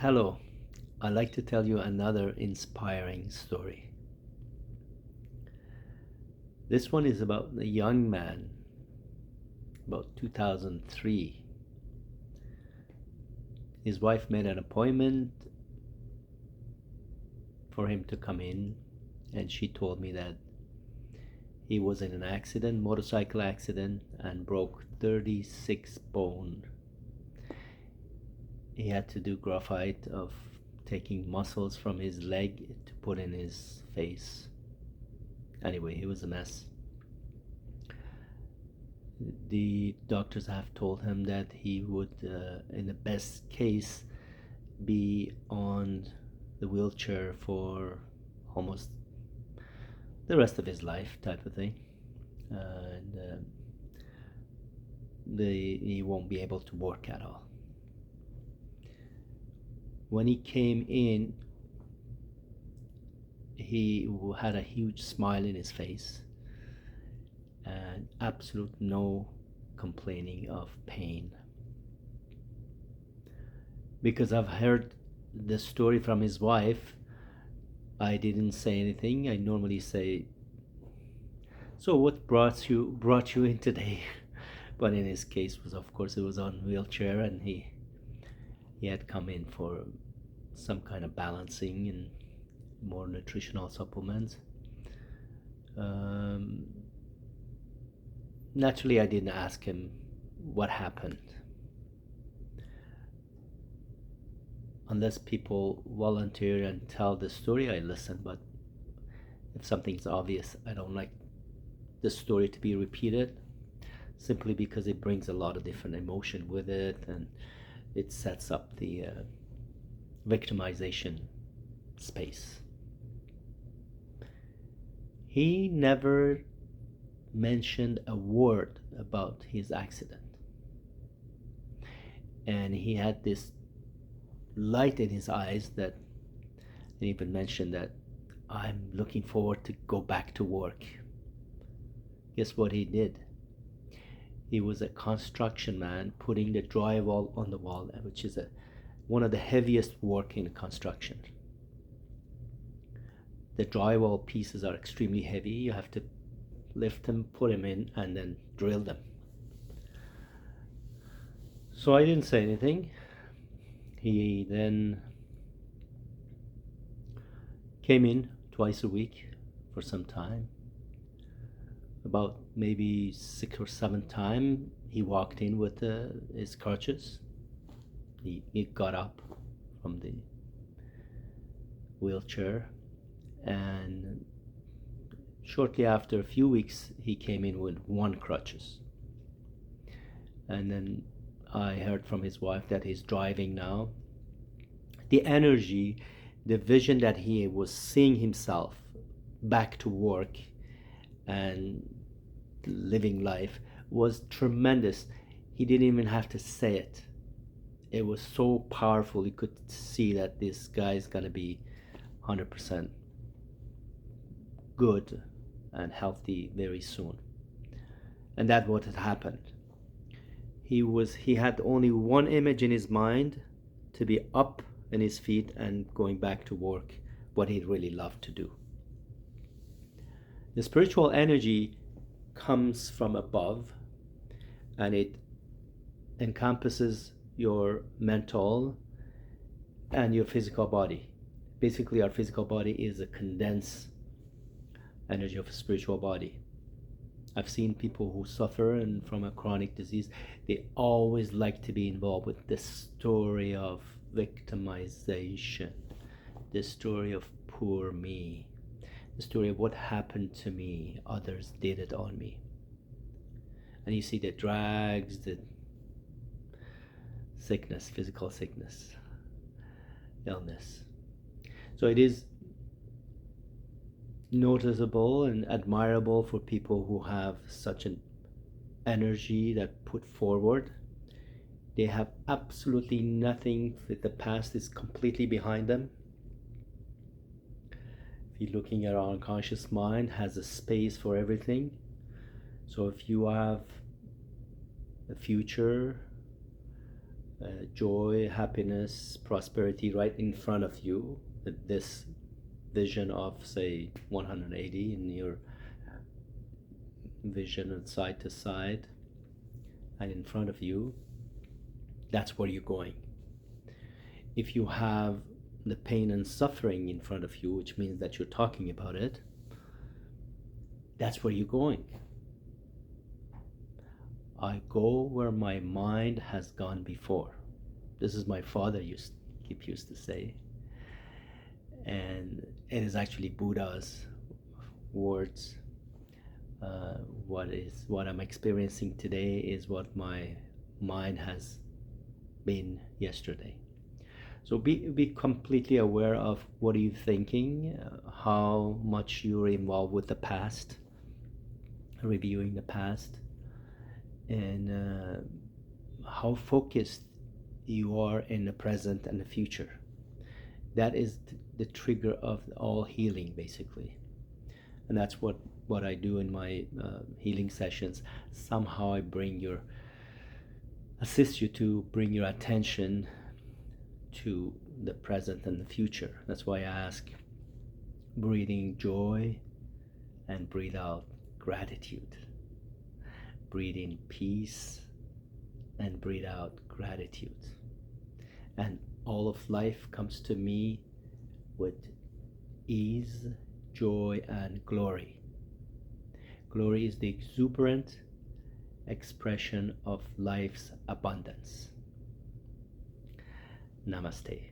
Hello, I'd like to tell you another inspiring story. This one is about a young man, about 2003. His wife made an appointment for him to come in, and she told me that he was in an accident, motorcycle accident, and broke 36 bone. He had to do graphite of taking muscles from his leg to put in his face. Anyway, he was a mess. The doctors have told him that he would, in the best case, be on the wheelchair for almost the rest of his life, type of thing. And he won't be able to work at all. When he came in, he had a huge smile in his face and absolute no complaining of pain. Because I've heard the story from his wife, I didn't say anything. I normally say, "So what brought you in today?" But in his case, was of course it was on wheelchair, and he had come in for some kind of balancing and more nutritional supplements. Um, Naturally, I didn't ask him what happened. Unless people volunteer and tell the story, I listen. But if something's obvious, I don't like the story to be repeated, simply because it brings a lot of different emotion with it, and it sets up the victimization space. He never mentioned a word about his accident, and he had this light in his eyes that he even mentioned that I'm looking forward to go back to work. Guess what he did? He was a construction man putting the drywall on the wall, which is one of the heaviest work in construction. The drywall pieces are extremely heavy. You have to lift them, put them in, and then drill them. So I didn't say anything. He then came in twice a week for some time. About maybe 6 or 7 times, he walked in with his crutches. He got up from the wheelchair, and shortly after a few weeks, he came in with one crutches. And then I heard from his wife that he's driving now. The energy, the vision that he was seeing himself back to work and living life was tremendous. He didn't even have to say it. It was so powerful. You could see that this guy's gonna be 100% good and healthy very soon. And that's what had happened. He had only one image in his mind: to be up in his feet and going back to work, what he really loved to do. The spiritual energy comes from above, and it encompasses your mental and your physical body. Basically, our physical body is a condensed energy of a spiritual body. I've seen people who suffer and from a chronic disease, they always like to be involved with this story of victimization, this story of poor me, the story of what happened to me, others did it on me. And you see the drags, the sickness, physical sickness, illness. So it is noticeable and admirable for people who have such an energy that put forward. They have absolutely nothing with the past, is completely behind them. If you're looking at our unconscious mind, has a space for everything. So if you have a future, joy, happiness, prosperity right in front of you. This vision of, say, 180 in your vision and side to side and in front of you, that's where you're going. If you have the pain and suffering in front of you, which means that you're talking about it, that's where you're going. I go where my mind has gone before. This is my father used to say. And it is actually Buddha's words. What I'm experiencing today is what my mind has been yesterday. So be completely aware of what are you thinking, how much you're involved with the past, reviewing the past, and how focused you are in the present and the future. That is the trigger of all healing, basically. And that's what I do in my healing sessions. Somehow I assist you to bring your attention to the present and the future. That's why I ask, breathing joy and breathe out gratitude. Breathe in peace and breathe out gratitude. And all of life comes to me with ease, joy, and glory. Glory is the exuberant expression of life's abundance. Namaste.